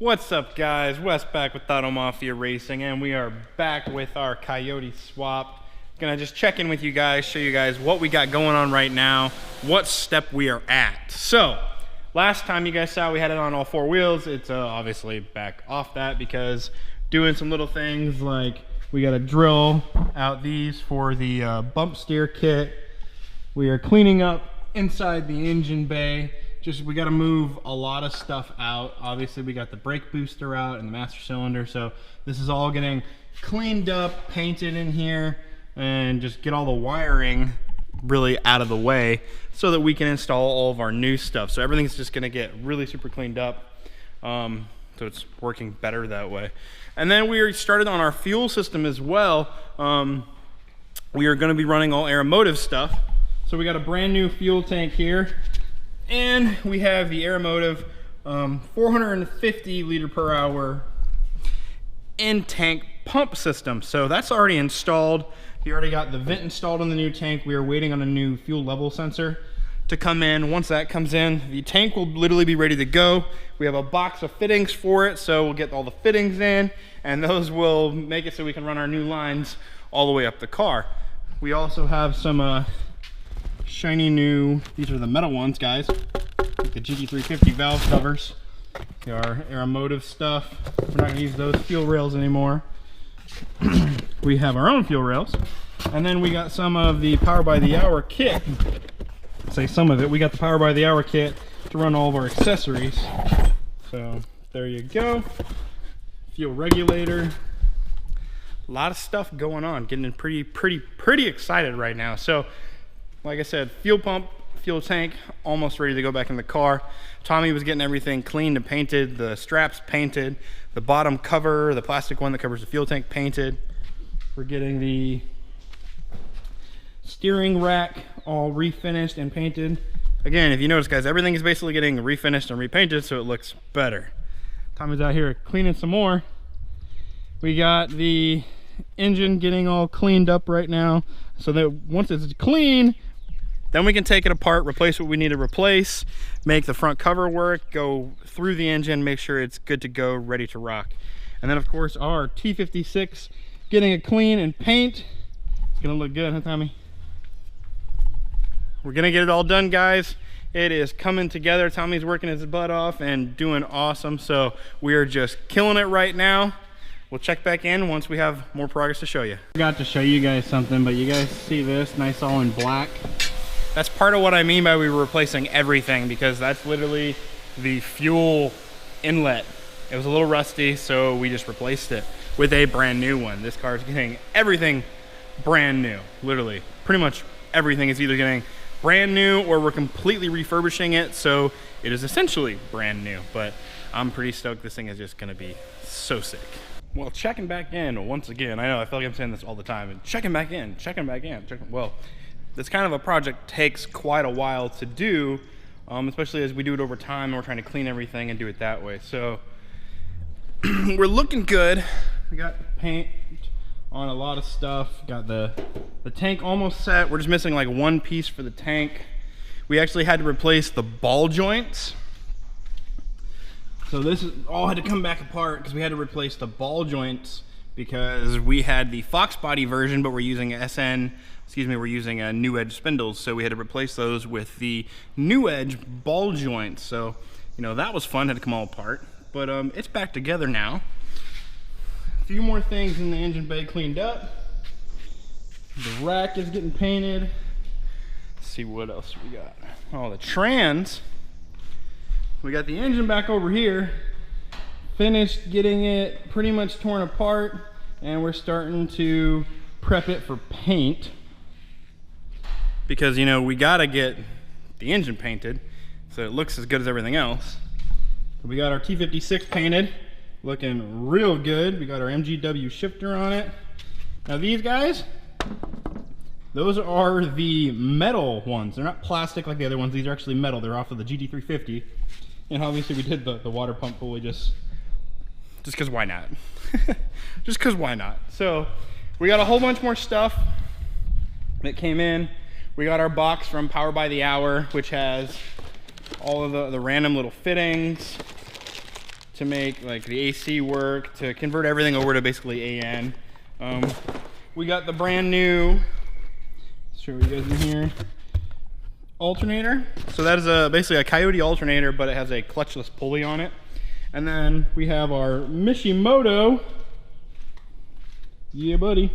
What's up, guys? Wes back with Auto Mafia Racing, and we are back with our Coyote swap. Gonna just check in with you guys, show you guys what we got going on right now, what step we are at. So, last time you guys saw we had it on all four wheels. It's obviously back off that because doing some little things like we got to drill out these for the bump steer kit. We are cleaning up inside the engine bay. We got to move a lot of stuff out. Obviously we got the brake booster out and the master cylinder, so this is all getting cleaned up, painted in here, and just get all the wiring really out of the way so that we can install all of our new stuff. So everything's just going to get really super cleaned up, so it's working better that way. And then we started on our fuel system as well. We are going to be running all Aeromotive stuff. So we got a brand new fuel tank here. And we have the Aeromotive 450 liter per hour in-tank pump system. So that's already installed. You already got the vent installed in the new tank. We are waiting on a new fuel level sensor to come in. Once that comes in, the tank will literally be ready to go. We have a box of fittings for it, so we'll get all the fittings in, and those will make it so we can run our new lines all the way up the car. We also have some shiny new, these are the metal ones, guys, like the GT350 valve covers. Our Aeromotive stuff. We're not gonna use those fuel rails anymore. We have our own fuel rails, and then we got some of the power by the hour kit. Say some of it. We got the power by the hour kit to run all of our accessories. So there you go. Fuel regulator. A lot of stuff going on. Getting pretty excited right now. So like I said, fuel pump, fuel tank, almost ready to go back in the car. Tommy was getting everything cleaned and painted, the straps painted, the bottom cover, the plastic one that covers the fuel tank painted. We're getting the steering rack all refinished and painted. Again, if you notice, guys, everything is basically getting refinished and repainted so it looks better. Tommy's out here cleaning some more. We got the engine getting all cleaned up right now so that once it's clean, then we can take it apart, replace what we need to replace, make the front cover work, go through the engine, make sure it's good to go, ready to rock. And then of course our T56, getting it clean and paint. It's gonna look good, huh, Tommy? We're gonna get it all done, guys. It is coming together. Tommy's working his butt off and doing awesome. So we are just killing it right now. We'll check back in once we have more progress to show you. I forgot to show you guys something, but you guys see this nice all in black? That's part of what I mean by we were replacing everything, because that's literally the fuel inlet. It was a little rusty, so we just replaced it with a brand new one. This car is getting everything brand new, literally. Pretty much everything is either getting brand new or we're completely refurbishing it, so it is essentially brand new. But I'm pretty stoked. This thing is just gonna be so sick. Well, checking back in once again. I know I feel like I'm saying this all the time, and checking back in. Well, this kind of a project takes quite a while to do, especially as we do it over time and we're trying to clean everything and do it that way. So we're looking good. We got paint on a lot of stuff. Got the tank almost set. We're just missing like one piece for the tank. We actually had to replace the ball joints. So this all had to come back apart because we had to replace the ball joints because we had the Fox body version, but we're using we're using a New Edge spindles, so we had to replace those with the New Edge ball joints. So, you know, that was fun, had to come all apart, but it's back together now. A few more things in the engine bay cleaned up. The rack is getting painted. Let's see what else we got. Oh, the trans. We got the engine back over here, finished getting it pretty much torn apart, and we're starting to prep it for paint. Because, you know, we gotta get the engine painted so it looks as good as everything else. We got our T56 painted, looking real good. We got our MGW shifter on it. Now these guys, those are the metal ones. They're not plastic like the other ones. These are actually metal. They're off of the GT350. And obviously we did the water pump pulley just because why not? Just because why not? So we got a whole bunch more stuff that came in. We got our box from Power by the Hour, which has all of the random little fittings to make like the AC work, to convert everything over to basically AN. We got the brand new, show you guys in here, alternator. So that is basically a Coyote alternator, but it has a clutchless pulley on it. And then we have our Mishimoto. Yeah, buddy.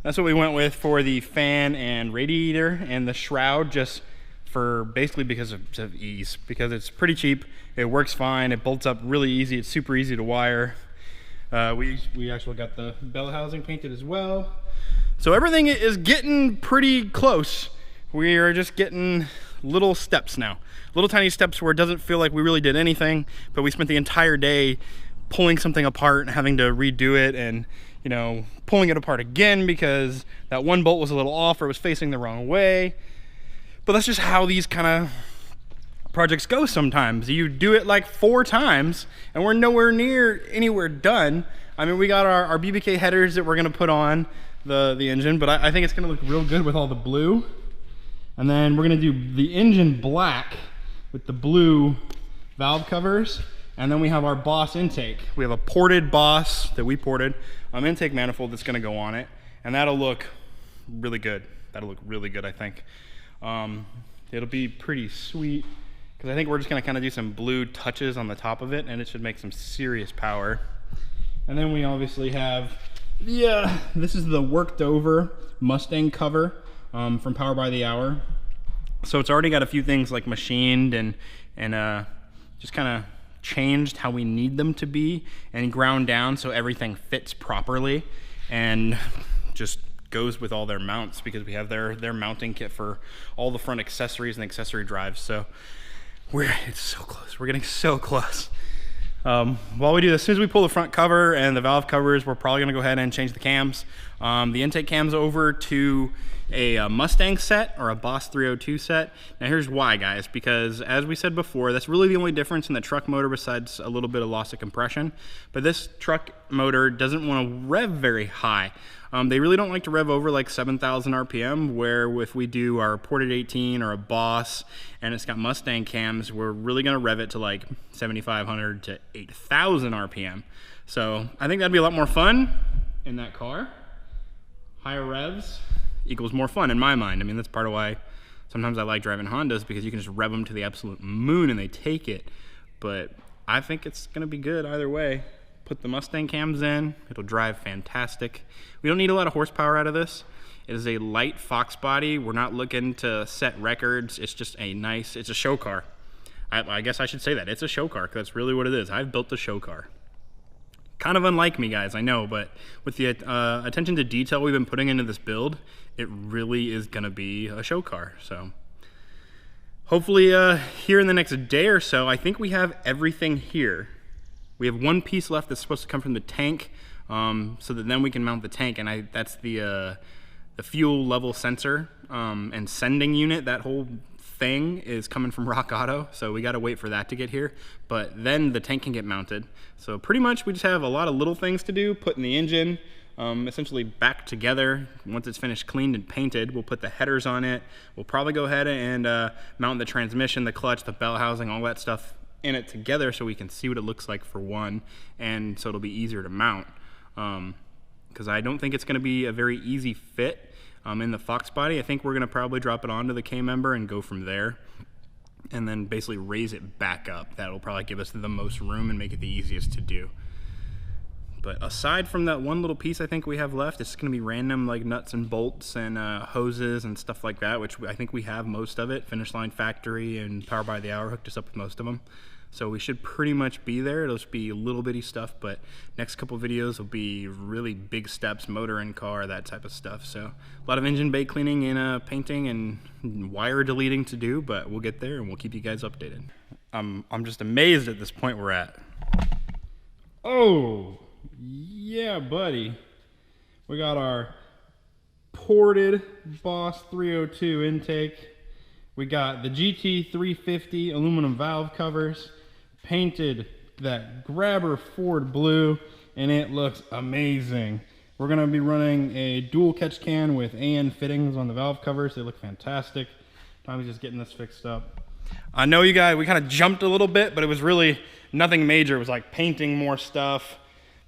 That's what we went with for the fan and radiator and the shroud, just for basically because of ease, because it's pretty cheap. It works fine. It bolts up really easy. It's super easy to wire. We actually got the bell housing painted as well. So everything is getting pretty close. We are just getting little steps now. Little tiny steps where it doesn't feel like we really did anything, but we spent the entire day pulling something apart and having to redo it, and you know, pulling it apart again because that one bolt was a little off or was facing the wrong way. But that's just how these kind of projects go sometimes. You do it like 4 times and we're nowhere near anywhere done. I mean, we got our BBK headers that we're gonna put on the engine, but I think it's gonna look real good with all the blue. And then we're gonna do the engine black with the blue valve covers. And then we have our Boss intake. We have a ported Boss that we ported, intake manifold that's gonna go on it. And that'll look really good. That'll look really good, I think. It'll be pretty sweet because I think we're just gonna kind of do some blue touches on the top of it, and it should make some serious power. And then we obviously have, this is the worked over Mustang cover from Power by the Hour. So it's already got a few things like machined and just kind of changed how we need them to be and ground down so everything fits properly and just goes with all their mounts, because we have their mounting kit for all the front accessories and accessory drives. So it's so close. We're getting so close. While we do this, as soon as we pull the front cover and the valve covers, we're probably gonna go ahead and change the cams. The intake cams over to a Mustang set or a Boss 302 set. Now here's why, guys, because as we said before, that's really the only difference in the truck motor besides a little bit of loss of compression. But this truck motor doesn't want to rev very high. They really don't like to rev over like 7,000 RPM, where if we do our ported 18 or a Boss and it's got Mustang cams, we're really gonna rev it to like 7,500 to 8,000 RPM. So I think that'd be a lot more fun in that car. Higher revs equals more fun in my mind. I mean, that's part of why sometimes I like driving Hondas, because you can just rev them to the absolute moon and they take it. But I think it's gonna be good either way. Put the Mustang cams in, it'll drive fantastic. We don't need a lot of horsepower out of this. It is a light Fox body. We're not looking to set records. It's just it's a show car. I guess I should say that. It's a show car, because that's really what it is. I've built a show car. Kind of unlike me, guys, I know, but with the attention to detail we've been putting into this build, it really is gonna be a show car. So hopefully here in the next day or so, I think we have everything here. We have one piece left that's supposed to come from the tank, so that then we can mount the tank, and that's the fuel level sensor and sending unit. That whole thing is coming from Rock Auto, so we gotta wait for that to get here, but then the tank can get mounted. So pretty much we just have a lot of little things to do, putting the engine essentially back together. Once it's finished cleaned and painted, we'll put the headers on it. We'll probably go ahead and mount the transmission, the clutch, the bell housing, all that stuff in it together so we can see what it looks like for one, and so it'll be easier to mount, because I don't think it's going to be a very easy fit in the Fox body. I think we're going to probably drop it onto the K-member and go from there, and then basically raise it back up. That'll probably give us the most room and make it the easiest to do. But aside from that one little piece I think we have left, it's going to be random like nuts and bolts and hoses and stuff like that, which I think we have most of it. Finish Line Factory and Power by the Hour hooked us up with most of them. So we should pretty much be there. It'll just be little bitty stuff, but next couple videos will be really big steps, motor and car, that type of stuff. So a lot of engine bay cleaning and painting and wire deleting to do, but we'll get there and we'll keep you guys updated. I'm just amazed at this point we're at. Oh, yeah, buddy. We got our ported Boss 302 intake. We got the GT 350 aluminum valve covers, painted that grabber Ford blue, and it looks amazing. We're gonna be running a dual catch can with AN fittings on the valve covers. They look fantastic. Time is just getting this fixed up. I know you guys, we kind of jumped a little bit, but it was really nothing major. It was like painting more stuff,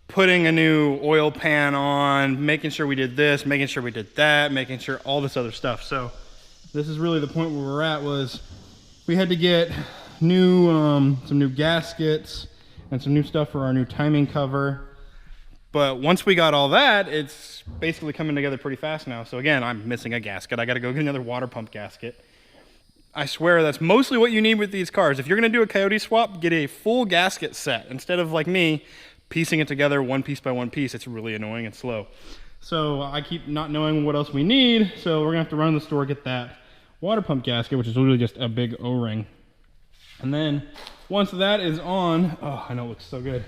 putting a new oil pan on, making sure we did this, making sure we did that, making sure all this other stuff. So this is really the point where we're at, was we had to get new some new gaskets and some new stuff for our new timing cover. But once we got all that, it's basically coming together pretty fast now. So again, I'm missing a gasket. I got to go get another water pump gasket. I swear that's mostly what you need with these cars. If you're going to do a Coyote swap, get a full gasket set instead of, like me, piecing it together one piece by one piece. It's really annoying and slow. So I keep not knowing what else we need. So we're going to have to run to the store, get that water pump gasket, which is literally just a big O-ring. And then once that is on, oh, I know it looks so good,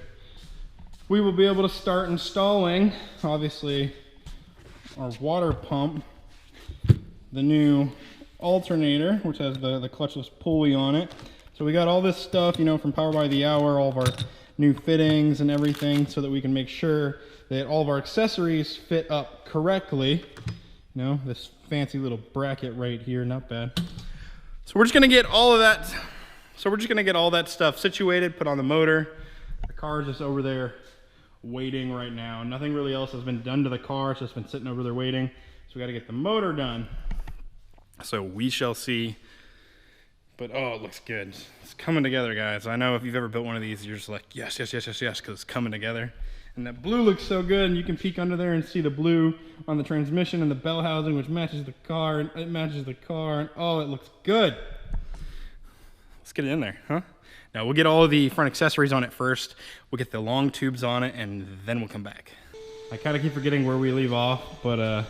we will be able to start installing, obviously, our water pump, the new alternator, which has the clutchless pulley on it. So we got all this stuff, you know, from Power by the Hour, all of our new fittings and everything, so that we can make sure that all of our accessories fit up correctly. You know, this fancy little bracket right here, not bad. So we're just gonna get all of that. So we're just gonna get all that stuff situated, put on the motor. The car is just over there waiting right now. Nothing really else has been done to the car. It's just been sitting over there waiting. So we got to get the motor done. So we shall see. But oh, it looks good. It's coming together, guys. I know if you've ever built one of these, you're just like, yes, yes, yes, yes, yes, because it's coming together. And that blue looks so good, and you can peek under there and see the blue on the transmission and the bell housing, which matches the car, and it matches the car, and oh, it looks good. Let's get it in there, huh? Now we'll get all of the front accessories on it first. We'll get the long tubes on it, and then we'll come back. I kind of keep forgetting where we leave off, but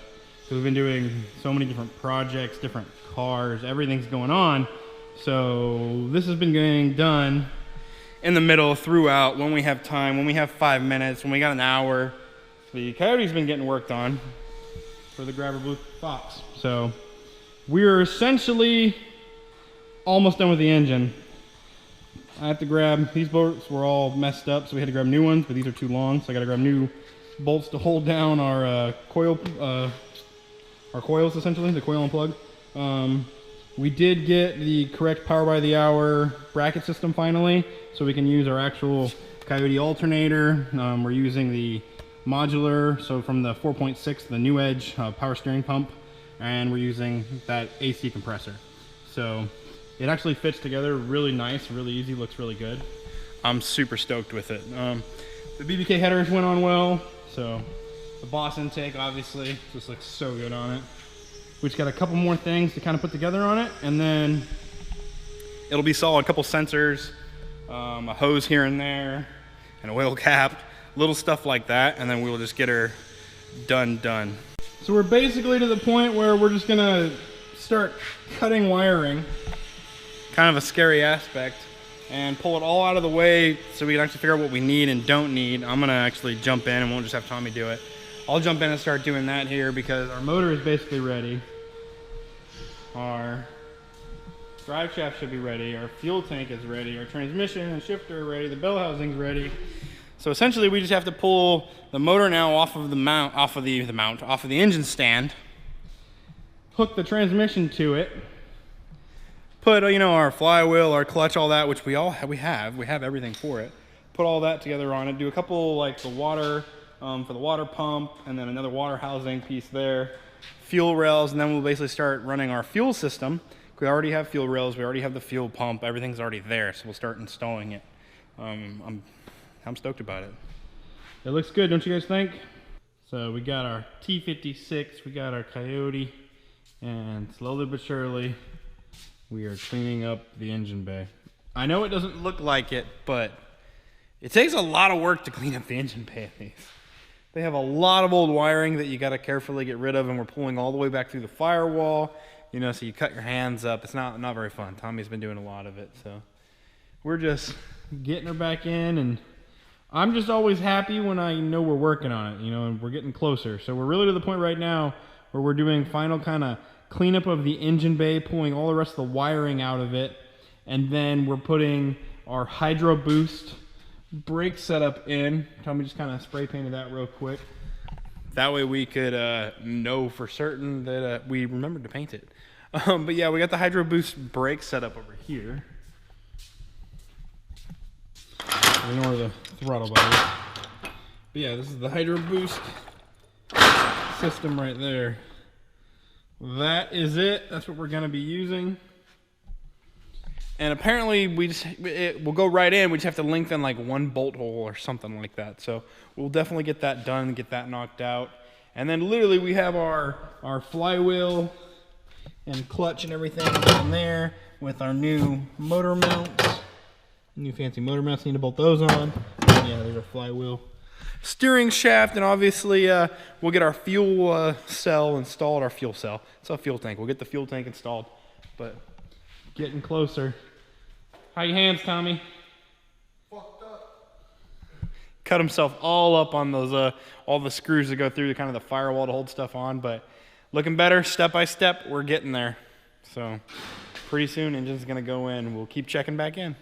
we've been doing so many different projects, different cars, everything's going on. So this has been getting done in the middle, throughout, when we have time, when we have 5 minutes, when we got an hour. The Coyote's been getting worked on for the Grabber Blue Fox. So we're essentially almost done with the engine. I have to grab, these bolts were all messed up, so we had to grab new ones, but these are too long, so I gotta grab new bolts to hold down our coils, essentially, the coil and plug. We did get the correct Power by the Hour bracket system finally, so we can use our actual Coyote alternator. We're using the modular, so from the 4.6, the New Edge power steering pump, and we're using that AC compressor. So it actually fits together really nice, really easy, looks really good. I'm super stoked with it. The BBK headers went on well, so the Boss intake obviously just looks so good on it. We just got a couple more things to kind of put together on it, and then it'll be solid. A couple sensors, a hose here and there, an oil cap, little stuff like that, and then we'll just get her done. So we're basically to the point where we're just gonna start cutting wiring. Kind of a scary aspect, and pull it all out of the way so we can actually figure out what we need and don't need. I'm gonna actually jump in and won't just have Tommy do it. I'll jump in and start doing that here because our motor is basically ready. Our drive shaft should be ready. Our fuel tank is ready. Our transmission and shifter are ready. The bell housing's ready. So essentially we just have to pull the motor now off of the engine stand, hook the transmission to it, put, you know, our flywheel, our clutch, all that, which we have everything for it. Put all that together on it. Do a couple, like the water for the water pump, and then another water housing piece there. Fuel rails, and then we'll basically start running our fuel system. We already have fuel rails, we already have the fuel pump, everything's already there, so we'll start installing it. I'm stoked about it. It looks good, don't you guys think? So we got our T56, we got our Coyote, and slowly but surely, we are cleaning up the engine bay. I know it doesn't look like it, but it takes a lot of work to clean up the engine bay of these. They have a lot of old wiring that you got to carefully get rid of, and we're pulling all the way back through the firewall, you know, so you cut your hands up. It's not very fun. Tommy's been doing a lot of it, so we're just getting her back in, and I'm just always happy when I know we're working on it, you know, and we're getting closer. So we're really to the point right now where we're doing final kind of cleanup of the engine bay, pulling all the rest of the wiring out of it, and then we're putting our Hydro Boost brake setup in. Tommy just kind of spray painted that real quick. That way we could know for certain that we remembered to paint it. But yeah, we got the Hydro Boost brake set up over here. Ignore the throttle body. But yeah, this is the Hydro Boost system right there. That is it. That's what we're going to be using. And apparently we'll go right in. We just have to lengthen like one bolt hole or something like that. So we'll definitely get that done, get that knocked out. And then literally we have our flywheel and clutch and everything in there with our new motor mounts. New fancy motor mounts, need to bolt those on. And yeah, there's our flywheel. Steering shaft, and obviously we'll get our fuel cell installed, our fuel cell. It's a fuel tank. We'll get the fuel tank installed, but getting closer. How you hands, Tommy? Fucked up. Cut himself all up on those, all the screws that go through the kind of the firewall to hold stuff on, but looking better, step by step, we're getting there. So pretty soon, engine's gonna go in. We'll keep checking back in.